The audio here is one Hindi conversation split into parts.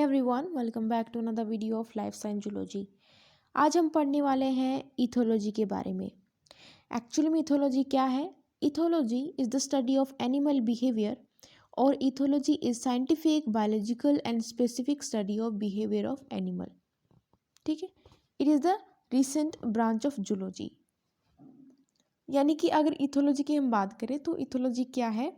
Everyone, welcome back to another video of life science zoology. आज हम पढ़ने वाले हैं इथोलॉजी के बारे में। एक्चुअली में इथोलॉजी क्या है? Ethology is the study of animal behaviour और ethology is scientific biological and specific study of behaviour of animal. ठीक है, it is the recent branch of zoology. यानी कि अगर इथोलॉजी की हम बात करें तो इथोलॉजी क्या है?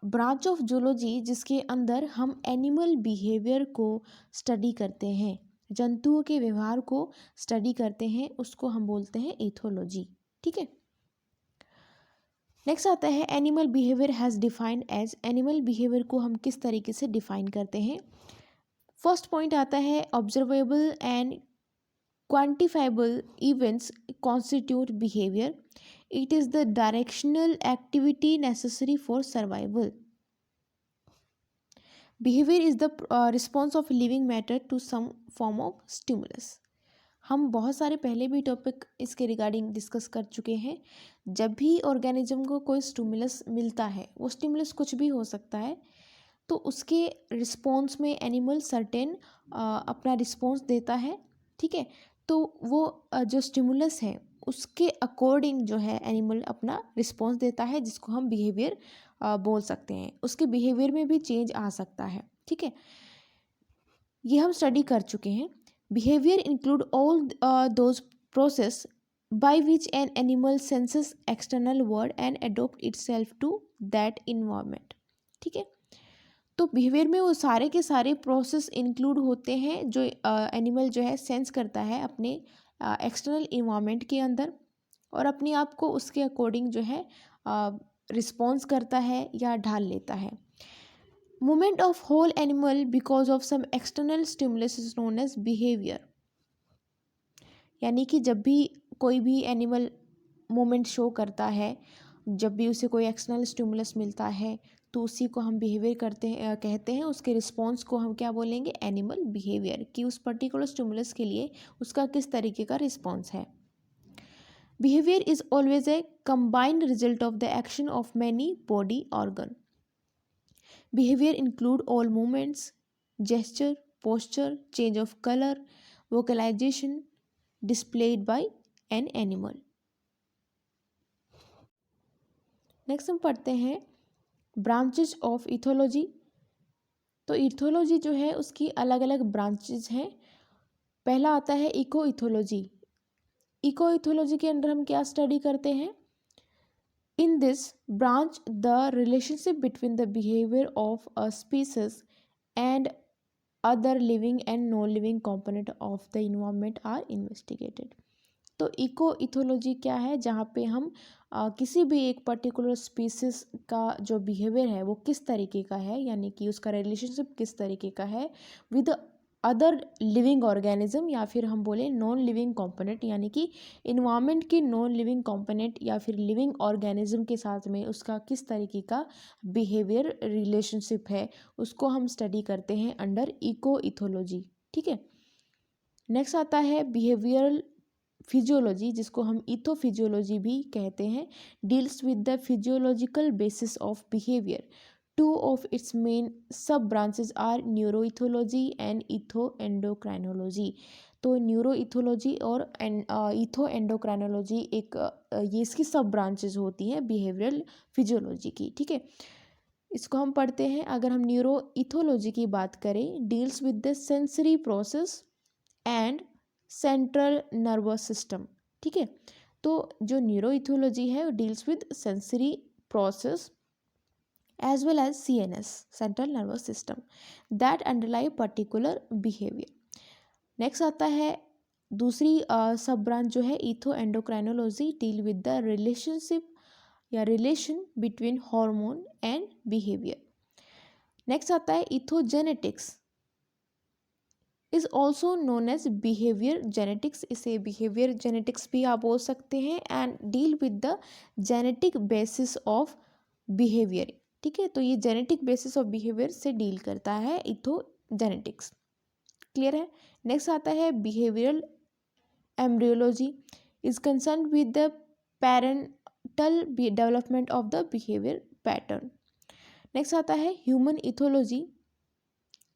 ब्रांच ऑफ जूलॉजी जिसके अंदर हम एनिमल बिहेवियर को स्टडी करते हैं, जंतुओं के व्यवहार को स्टडी करते हैं, उसको हम बोलते हैं इथोलॉजी। ठीक है, नेक्स्ट आता है animal behaviour has defined as. Animal behaviour को हम किस तरीके से डिफाइन करते हैं? फर्स्ट पॉइंट आता है observable and quantifiable events constitute behaviour. It is the directional activity necessary for survival. Behavior is the response of living matter to some form of stimulus. हम बहुत सारे पहले भी टॉपिक इसके रिगार्डिंग डिस्कस कर चुके हैं। जब भी ऑर्गेनिज्म को कोई स्टिमुलस मिलता है, वो स्टिमुलस कुछ भी हो सकता है, तो उसके रिस्पॉन्स में एनिमल सर्टेन अपना रिस्पॉन्स देता है। ठीक है, तो वो जो स्टिमुलस है उसके अकॉर्डिंग जो है एनिमल अपना रिस्पॉन्स देता है, जिसको हम बिहेवियर बोल सकते हैं। उसके बिहेवियर में भी चेंज आ सकता है। ठीक है, ये हम स्टडी कर चुके हैं। Behaviour include all those process by which an animal senses external world and adopt itself to that environment. ठीक है, तो बिहेवियर में वो सारे के सारे प्रोसेस इंक्लूड होते हैं जो एनिमल जो है सेंस करता है अपने एक्सटर्नल इन्वायरमेंट के अंदर, और अपने आप को उसके अकॉर्डिंग जो है रिस्पॉन्स करता है या ढाल लेता है। Movement of whole animal because of some external stimulus is known as behaviour. यानी कि जब भी कोई भी एनिमल मूवमेंट शो करता है, जब भी उसे कोई एक्सटर्नल स्टिमुलस मिलता है, तो उसी को हम बिहेवियर कहते हैं। उसके रिस्पॉन्स को हम क्या बोलेंगे? एनिमल बिहेवियर, कि उस पर्टिकुलर स्टिमुलस के लिए उसका किस तरीके का रिस्पॉन्स है। Behaviour is always a combined result of the action of many body organ. Behaviour include all movements, gesture, posture, change of colour, vocalisation displayed by an animal. Next हम पढ़ते हैं ब्रांचेज ऑफ इथोलॉजी। तो इथोलॉजी जो है उसकी अलग अलग ब्रांचेज हैं। पहला आता है इको इथोलॉजी। इको इथोलॉजी के अंदर हम क्या स्टडी करते हैं? In this branch the relationship between the behaviour of a species and other living and non living component of the environment are investigated. तो इको इथोलॉजी क्या है? जहाँ पे हम किसी भी एक पर्टिकुलर स्पीसीज का जो बिहेवियर है वो किस तरीके का है, यानी कि उसका रिलेशनशिप किस तरीके का है विद अदर लिविंग ऑर्गेनिज्म, या फिर हम बोले नॉन लिविंग कॉम्पोनेंट, यानी कि इन्वायरमेंट के नॉन लिविंग कॉम्पोनेंट या फिर लिविंग ऑर्गेनिज्म के साथ में उसका किस तरीके का बिहेवियर रिलेशनशिप है, उसको हम स्टडी करते हैं अंडर इको इथोलॉजी। ठीक है, नेक्स्ट आता है बिहेवियरल फिजियोलॉजी, जिसको हम इथोफिजियोलॉजी भी कहते हैं। Deals with the physiological basis of behaviour. Two of its main सब ब्रांचेस आर न्यूरोइथोलॉजी एंड इथो एंडोक्राइनोलॉजी। तो न्यूरोइथोलॉजी और इथो एंडोक्राइनोलॉजी एक ये इसकी सब ब्रांचेज होती हैं बिहेवियरल फिजियोलॉजी की। ठीक है, इसको हम पढ़ते हैं। अगर हम न्यूरोइथोलॉजी की बात करें, deals with the sensory process and central nervous system. ठीक है, तो जो न्यूरोइथोलॉजी है वो deals with sensory process as well as CNS, central nervous system, that underlie particular behaviour. Next आता है दूसरी सब ब्रांच जो है ethoendocrinology, deal with the relationship या relation between hormone and behaviour. Next आता है ethogenetics, is also known as behaviour genetics. इसे बिहेवियर जेनेटिक्स भी आप बोल सकते हैं, and deal with the genetic basis of behaviour. ठीक है, तो ये जेनेटिक बेसिस ऑफ बिहेवियर से डील करता है इथोजेनेटिक्स। क्लियर है? नेक्स्ट आता है behavioural embryology, is concern with the parental development of the behaviour pattern. Next आता है human ethology,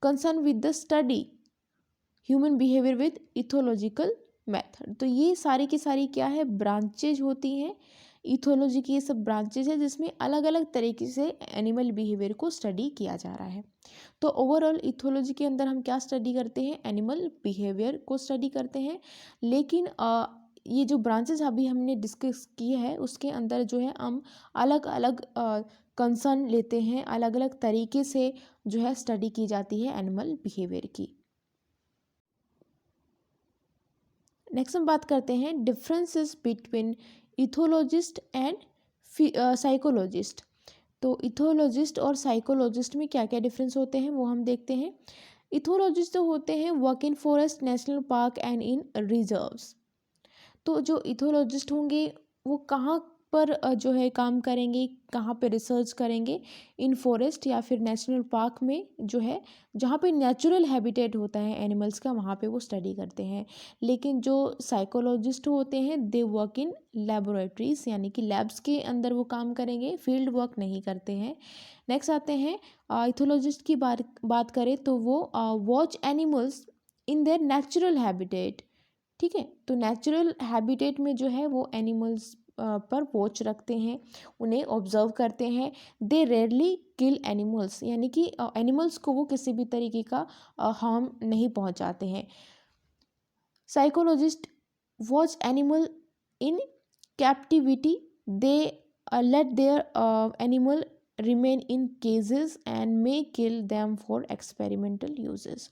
concern with the study human behaviour with ethological method. तो ये सारी की सारी क्या है, ब्रांचेज होती हैं इथोलॉजी की। ये सब ब्रांचेज है जिसमें अलग अलग तरीके से एनिमल बिहेवियर को स्टडी किया जा रहा है। तो ओवरऑल इथोलॉजी के अंदर हम क्या स्टडी करते हैं, एनिमल बिहेवियर को स्टडी करते हैं। लेकिन ये जो ब्रांचेज अभी हमने डिस्कस किए हैं उसके अंदर जो है हम अलग अलग कंसर्न लेते हैं, अलग अलग तरीके से जो है स्टडी की जाती है एनिमल बिहेवियर की। नेक्स्ट हम बात करते हैं differences between ethologist and psychologist. तो इथोलॉजिस्ट और साइकोलॉजिस्ट में क्या क्या डिफरेंस होते हैं वो हम देखते हैं। इथोलॉजिस्ट जो होते हैं work in forest, national park and in reserves. तो जो इथोलॉजिस्ट होंगे वो कहाँ पर जो है काम करेंगे, कहाँ पे रिसर्च करेंगे, इन फॉरेस्ट या फिर नेशनल पार्क में जो है जहाँ पे नेचुरल हैबिटेट होता है एनिमल्स का वहाँ पे वो स्टडी करते हैं। लेकिन जो साइकोलॉजिस्ट होते हैं दे वर्क इन लेबोरेटरीज, यानी कि लैब्स के अंदर वो काम करेंगे, फील्ड वर्क नहीं करते हैं। नेक्स्ट आते हैं इथोलॉजिस्ट की बात करें तो वो watch animals in their natural habitat. ठीक है, तो नेचुरल हैबिटेट में जो है वो एनिमल्स पर वॉच रखते हैं, उन्हें ऑब्जर्व करते हैं। दे रेयरली किल एनिमल्स, यानी कि एनिमल्स को वो किसी भी तरीके का हार्म नहीं पहुंचाते हैं। Psychologist watch animal in captivity, they let their animal remain in cages and may kill them for experimental uses.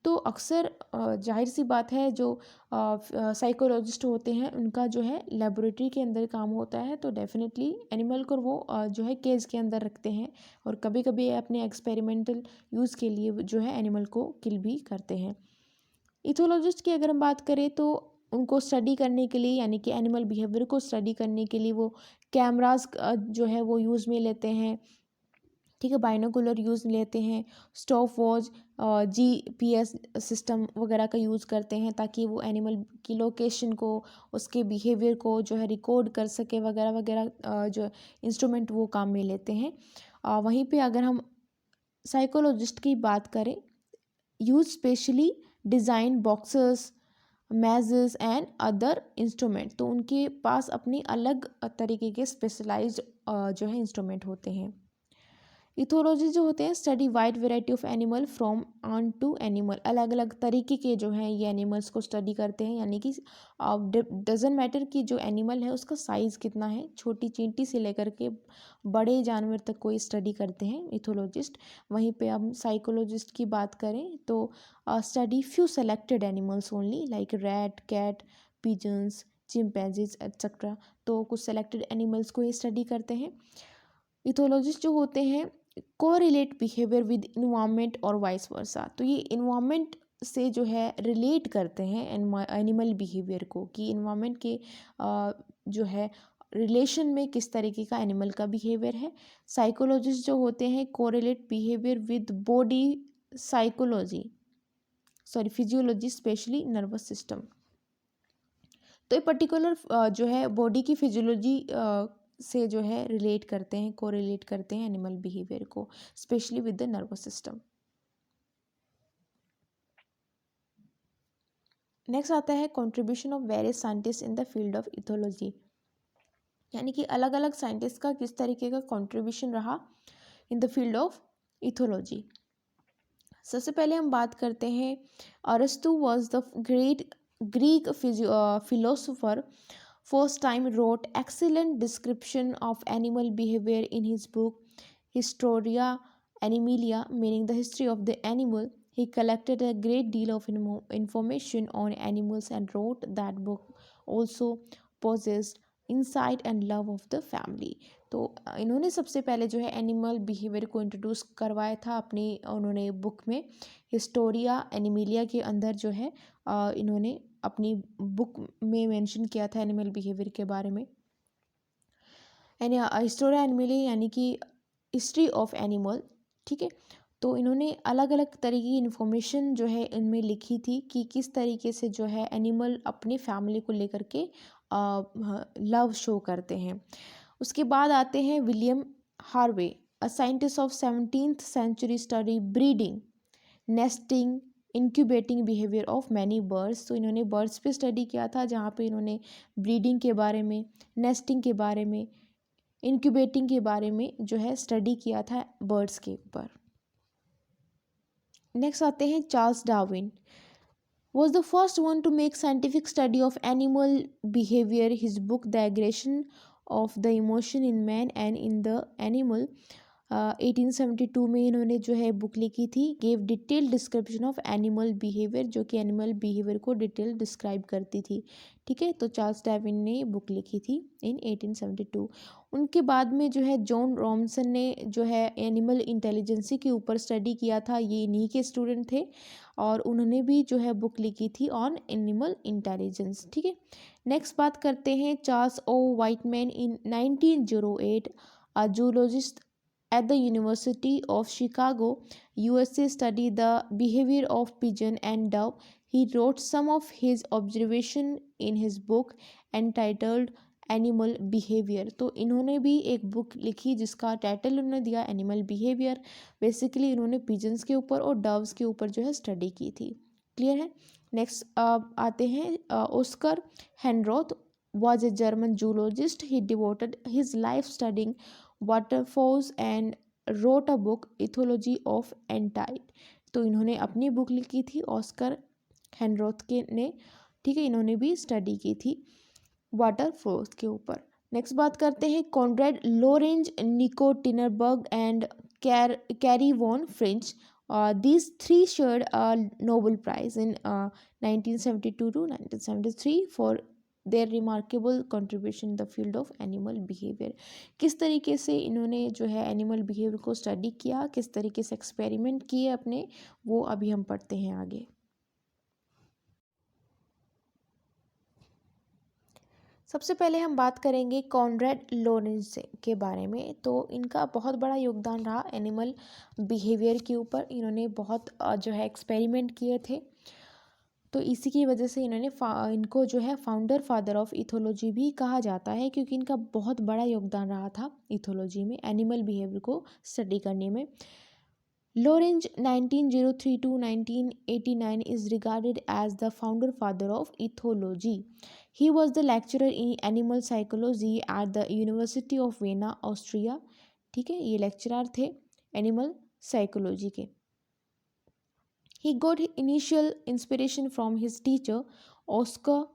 तो अक्सर जाहिर सी बात है जो साइकोलॉजिस्ट होते हैं उनका जो है लेबोरेटरी के अंदर काम होता है, तो डेफिनेटली एनिमल को वो जो है केज के अंदर रखते हैं और कभी कभी अपने एक्सपेरिमेंटल यूज़ के लिए जो है एनिमल को किल भी करते हैं। इथोलॉजिस्ट की अगर हम बात करें तो उनको स्टडी करने के लिए, यानी कि एनिमल बिहेवियर को स्टडी करने के लिए वो कैमरास जो है वो यूज़ में लेते हैं। ठीक है, बाइनोकुलर यूज़ लेते हैं, स्टॉप वॉच, जीपीएस सिस्टम वगैरह का यूज़ करते हैं ताकि वो एनिमल की लोकेशन को, उसके बिहेवियर को जो है रिकॉर्ड कर सके वगैरह वगैरह जो इंस्ट्रूमेंट वो काम में लेते हैं। वहीं पे अगर हम साइकोलॉजिस्ट की बात करें, use specially design boxes, mazes and other instrument. तो उनके पास अपनी अलग तरीके के स्पेशलाइज्ड जो है इंस्ट्रूमेंट होते हैं। इथोलॉजी जो होते हैं study wide variety of animal from on to animal, अलग अलग तरीके के जो हैं ये एनिमल्स को स्टडी करते हैं, यानी कि डजन मैटर कि जो एनिमल है उसका साइज़ कितना है, छोटी चींटी से लेकर के बड़े जानवर तक कोई स्टडी करते हैं इथोलॉजिस्ट। वहीं पे हम साइकोलॉजिस्ट की बात करें तो study few selected animals only like rat, cat, pigeons, chimpanzees etcetera. तो कुछ सेलेक्टेड एनिमल्स को ही स्टडी करते हैं। इथोलॉजिस्ट जो होते हैं कोरिलेट बिहेवियर विद इन्वायरमेंट और वाइस वर्सा। तो ये इन्वायरमेंट से जो है रिलेट करते हैं एनिमल बिहेवियर को, कि इन्वायरमेंट के जो है रिलेशन में किस तरीके का एनिमल का बिहेवियर है। साइकोलॉजिस्ट जो होते हैं correlate behaviour with body psychology, sorry physiology, specially nervous system. तो ये पर्टिकुलर जो है बॉडी की फिजियोलॉजी से जो है रिलेट करते हैं, कोरिलेट करते हैं एनिमल बिहेवियर को, specially with the nervous system. Next आता है contribution of various scientist in the field of ethology, यानी कि अलग अलग साइंटिस्ट का किस तरीके का कंट्रीब्यूशन रहा इन द फील्ड ऑफ इथोलॉजी। सबसे पहले हम बात करते हैं अरस्तु was the great Greek philosopher, first time wrote excellent description of animal behavior in his book Historia Animalia, meaning the history of the animal. He collected a great deal of information on animals and wrote that book also possessed insight and love of the family. तो इन्होंने सबसे पहले जो है एनिमल बिहेवियर को इंट्रोड्यूस करवाया था अपनी उन्होंने बुक में, हिस्टोरिया एनिमिलिया के अंदर जो है इन्होंने अपनी बुक में मेंशन किया था एनिमल बिहेवियर के बारे में। हिस्टोरिया एनिमिलिया यानी कि हिस्ट्री ऑफ एनिमल। ठीक है, तो इन्होंने अलग अलग तरीके की इन्फॉर्मेशन जो है इनमें लिखी थी कि किस तरीके से जो है एनिमल अपनी फैमिली को लेकर के लव शो करते हैं। उसके बाद आते हैं William Harvey, a scientist of 17th century study breeding, nesting, incubating behaviour of many birds. तो इन्होंने बर्ड्स पे स्टडी किया था, जहाँ पे इन्होंने ब्रीडिंग के बारे में, नेस्टिंग के बारे में, इंक्यूबेटिंग के बारे में जो है स्टडी किया था बर्ड्स के ऊपर। नेक्स्ट आते हैं Charles Darwin. Was the first one to make scientific study of animal behavior. His book The Aggression of the Emotion in Man and in the Animal 1872 में इन्होंने जो है बुक लिखी थी, gave detail description of animal behaviour, जो कि एनिमल बिहेवियर को डिटेल डिस्क्राइब करती थी। ठीक है, तो चार्ल्स डार्विन ने बुक लिखी थी इन 1872। उनके बाद में जो है जॉन रॉबसन ने जो है एनिमल इंटेलिजेंसी के ऊपर स्टडी किया था, ये इन्हीं के स्टूडेंट थे, और उन्होंने भी जो है बुक लिखी थी ऑन एनिमल इंटेलिजेंस। ठीक है, नेक्स्ट बात करते हैं Charles O Whitman. In 1908 a zoologist at the University of Chicago, USA, studied the behavior of pigeon and dove. He wrote some of his observation in his book entitled animal behaviour. तो इन्होंने भी एक बुक लिखी जिसका टाइटल उन्होंने दिया एनिमल बिहेवियर। बेसिकली इन्होंने पिजन्स के ऊपर और डव्स के ऊपर जो है स्टडी की थी। क्लियर है। नेक्स्ट आते हैं Oscar हेनरोथ was a German zoologist. He devoted his life studying waterfowls and wrote a book ethology of Entide। तो इन्होंने अपनी बुक लिखी थी ऑस्कर हेनरोथ के ने। ठीक है, इन्होंने भी स्टडी की थी वाटरफॉल्स के ऊपर। नेक्स्ट बात करते हैं Konrad Lorenz, Niko Tinbergen and Karl von Frisch. These three shared a Nobel Prize in 1972 to 1973 for their remarkable contribution in the field of animal behaviour. किस तरीके से इन्होंने जो है एनिमल बिहेवियर को स्टडी किया, किस तरीके से एक्सपेरिमेंट किए अपने, वो अभी हम पढ़ते हैं आगे। सबसे पहले हम बात करेंगे कॉनरेड लोरेंज के बारे में। तो इनका बहुत बड़ा योगदान रहा एनिमल बिहेवियर के ऊपर। इन्होंने बहुत जो है एक्सपेरिमेंट किए थे, तो इसी की वजह से इनको जो है फाउंडर फादर ऑफ इथोलॉजी भी कहा जाता है, क्योंकि इनका बहुत बड़ा योगदान रहा था इथोलॉजी में, एनिमल बिहेवियर को स्टडी करने में। Lorentz 1903 to 1989 is regarded as the founder father of ethology. He was the lecturer in animal psychology at the University of Vienna, Austria। ठीक है, ये लेक्चरर थे एनिमल साइकोलॉजी के। He got initial inspiration from his teacher Oskar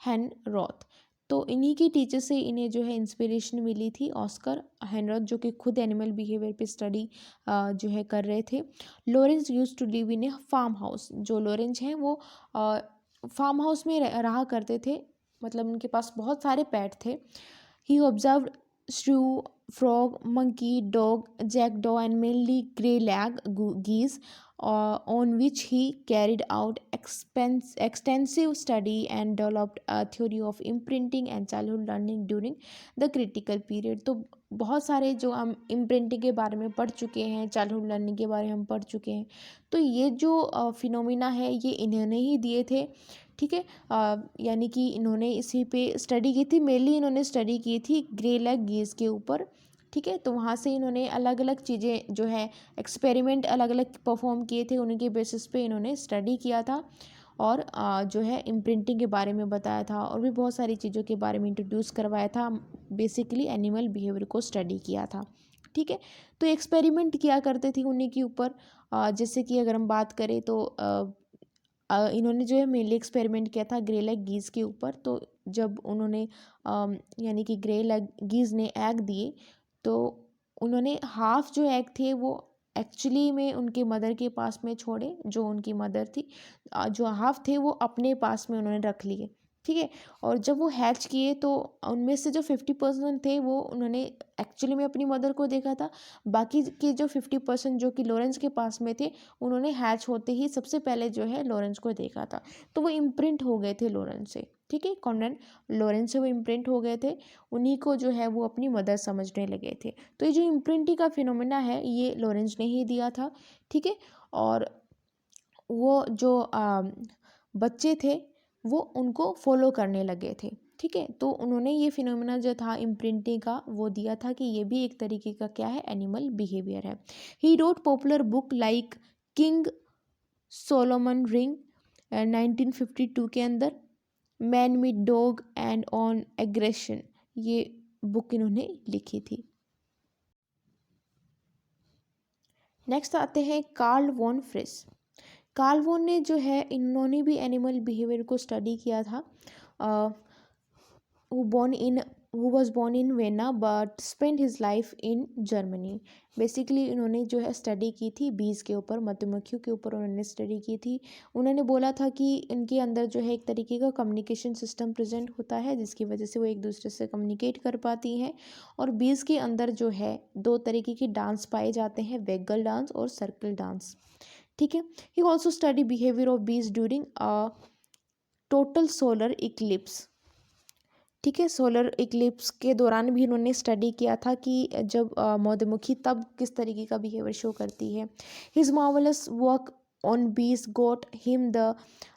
Heinroth. तो इन्हीं की टीचर से इन्हें जो है इंस्पिरेशन मिली थी, ऑस्कर हेनरोथ, जो कि खुद एनिमल बिहेवियर पे स्टडी जो है कर रहे थे। Lorenz used to live in a farm house. जो लॉरेंस हैं वो फार्म हाउस में रहा करते थे, मतलब उनके पास बहुत सारे पेट थे। ही ऑब्जर्व्ड श्रू, frog, monkey, dog, jackdaw and mainly grey lag geese, on which he carried out extensive study and developed a theory of imprinting and childhood learning during the critical period। तो बहुत सारे जो हम इम्प्रिंटिंग के बारे में पढ़ चुके हैं, चाइल्डहुड लर्निंग के बारे में हम पढ़ चुके हैं, तो ये जो फिनोमिना है ये इन्होंने ही दिए थे। ठीक है, यानी कि इन्होंने इसी पे स्टडी की थी, मेनली इन्होंने स्टडी की थी ग्रे लैग गीज के ऊपर। ठीक है, तो वहाँ से इन्होंने अलग अलग चीज़ें जो है एक्सपेरिमेंट अलग अलग परफॉर्म किए थे, उनके बेसिस पे इन्होंने स्टडी किया था, और जो है इम्प्रिंटिंग के बारे में बताया था, और भी बहुत सारी चीज़ों के बारे में इंट्रोड्यूस करवाया था। बेसिकली एनिमल बिहेवियर को स्टडी किया था। ठीक है, तो एक्सपेरिमेंट किया करते थे उन्हीं के ऊपर। जैसे कि अगर हम बात करें तो इन्होंने जो है मेनली एक्सपेरिमेंट किया था ग्रे लैग गीज के ऊपर। तो जब उन्होंने यानी कि ग्रे लैग गीज ने एग दिए, तो उन्होंने हाफ जो एग थे वो एक्चुअली में उनके मदर के पास में छोड़े, जो उनकी मदर थी। जो हाफ थे वो अपने पास में उन्होंने रख लिए। ठीक है, और जब वो हैच किए तो उनमें से जो 50% थे वो उन्होंने एक्चुअली में अपनी मदर को देखा था। बाकी के जो 50% जो कि लॉरेंस के पास में थे, उन्होंने हैच होते ही सबसे पहले जो है लॉरेंस को देखा था। तो वो इम्प्रिंट हो गए थे लॉरेंस से। ठीक है, कॉनरेड लॉरेंस से वो इम्प्रिंट हो गए थे, उन्हीं को जो है वो अपनी मदर समझने लगे थे। तो ये जो इम्प्रिंटिंग का फिनोमेना है ये लॉरेंस ने ही दिया था। ठीक है, और वो जो बच्चे थे वो उनको फॉलो करने लगे थे। ठीक है, तो उन्होंने ये फिनोमेना जो था इम्प्रिंटिंग का वो दिया था कि ये भी एक तरीके का क्या है, एनिमल बिहेवियर है। He wrote popular book like King Solomon ring 1952 के अंदर, man with dog and on aggression, ये बुक इन्होंने लिखी थी। नेक्स्ट आते हैं Karl von Frisch. Karl von ने जो है, इन्होंने भी एनिमल बिहेवियर को स्टडी किया था। who was born in Vienna but spent his life in Germany। Basically इन्होंने जो है स्टडी की थी बीज के ऊपर, मधुमक्खियों के ऊपर उन्होंने स्टडी की थी। उन्होंने बोला था कि इनके अंदर जो है एक तरीके का कम्युनिकेशन सिस्टम प्रेजेंट होता है, जिसकी वजह से वो एक दूसरे से कम्युनिकेट कर पाती हैं। और बीज के अंदर जो है दो तरीके के डांस पाए जाते हैं, वेगल डांस और सर्कल डांस। ठीक है। He also study behaviour of बीज ड्यूरिंग टोटल सोलर इक्लिप्स। ठीक है, सोलर इक्लिप्स के दौरान भी इन्होंने स्टडी किया था कि जब मधुमक्खी तब किस तरीके का बिहेवियर शो करती है। His marvellous work on bees got him the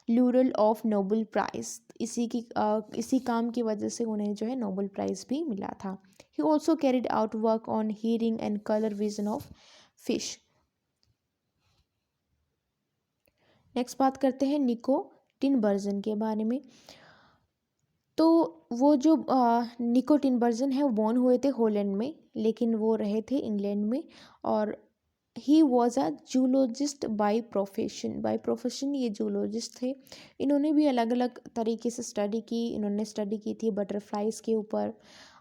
laurel of Nobel prize. इसी काम की वजह से उन्हें जो है नोबेल प्राइज भी मिला था। He also carried out work on hearing and colour vision of fish. Next बात करते हैं निको टिनबर्जन के बारे में। तो वो जो निको टिनबर्जन है वो बॉर्न हुए थे हॉलैंड में, लेकिन वो रहे थे इंग्लैंड में। और he was a zoologist by profession ये जूलॉजिस्ट थे। इन्होंने भी अलग अलग तरीके से स्टडी की। इन्होंने स्टडी की थी बटरफ्लाइज के ऊपर,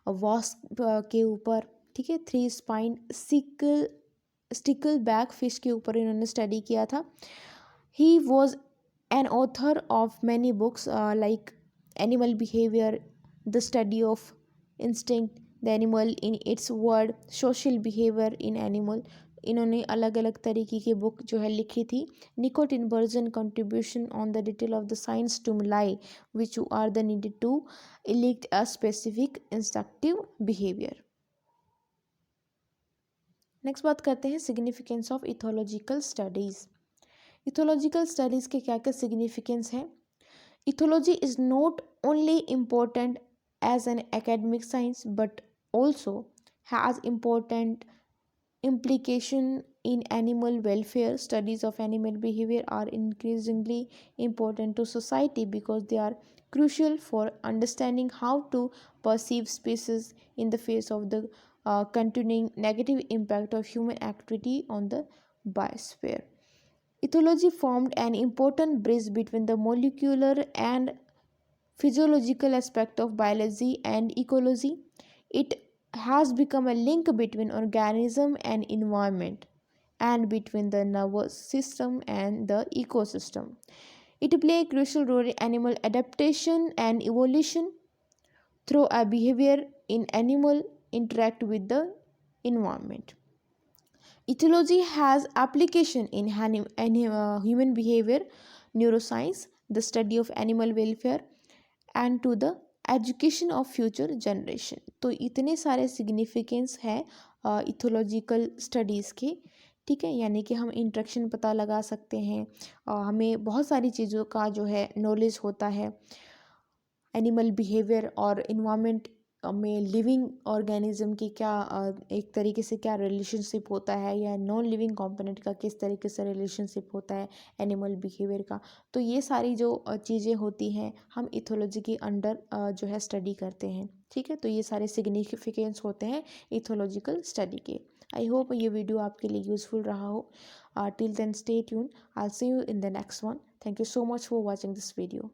वॉस्प के ऊपर, ठीक है, three spine sticker back fish के ऊपर इन्होंने स्टडी किया था। He was an author of many books like Animal Behavior, The Study of Instinct, The Animal in Its Word, Social Behavior in Animal। इन्होंने अलग अलग तरीके की बुक जो है लिखी थी। निको टिनबर्जन contribution on the detail of the science stimuli which are the needed to elect a specific instructive behavior। Next बात करते हैं significance of ethological studies. Ethological studies के क्या क्या सिग्निफिकेंस हैं। Ethology is not only important as an academic science but also has important implication in animal welfare. Studies of animal behavior are increasingly important to society because they are crucial for understanding how to perceive species in the face of the continuing negative impact of human activity on the biosphere. Ethology formed an important bridge between the molecular and physiological aspect of biology and ecology. It has become a link between organism and environment and between the nervous system and the ecosystem. It plays a crucial role in animal adaptation and evolution through a behavior in animal interact with the environment. Ethology has application in human behavior, neuroscience, the study of animal welfare and to the education of future generation. तो इतने सारे सिग्निफिकेंस है इथोलॉजिकल स्टडीज़ के। ठीक है, यानी कि हम इंट्रैक्शन पता लगा सकते हैं, हमें बहुत सारी चीज़ों का जो है नॉलेज होता है। एनिमल बिहेवियर और इन्वायरमेंट में लिविंग ऑर्गेनिज्म की क्या एक तरीके से क्या रिलेशनशिप होता है, या नॉन लिविंग कंपोनेंट का किस तरीके से रिलेशनशिप होता है एनिमल बिहेवियर का। तो ये सारी जो चीज़ें होती हैं हम इथोलॉजी के अंडर जो है स्टडी करते हैं। ठीक है, तो ये सारे सिग्निफिकेंस होते हैं इथोलॉजिकल स्टडी के। आई होप ये वीडियो आपके लिए यूज़फुल रहा हो। Till then stay tune, I see you in the next one. Thank you so much for watching this video.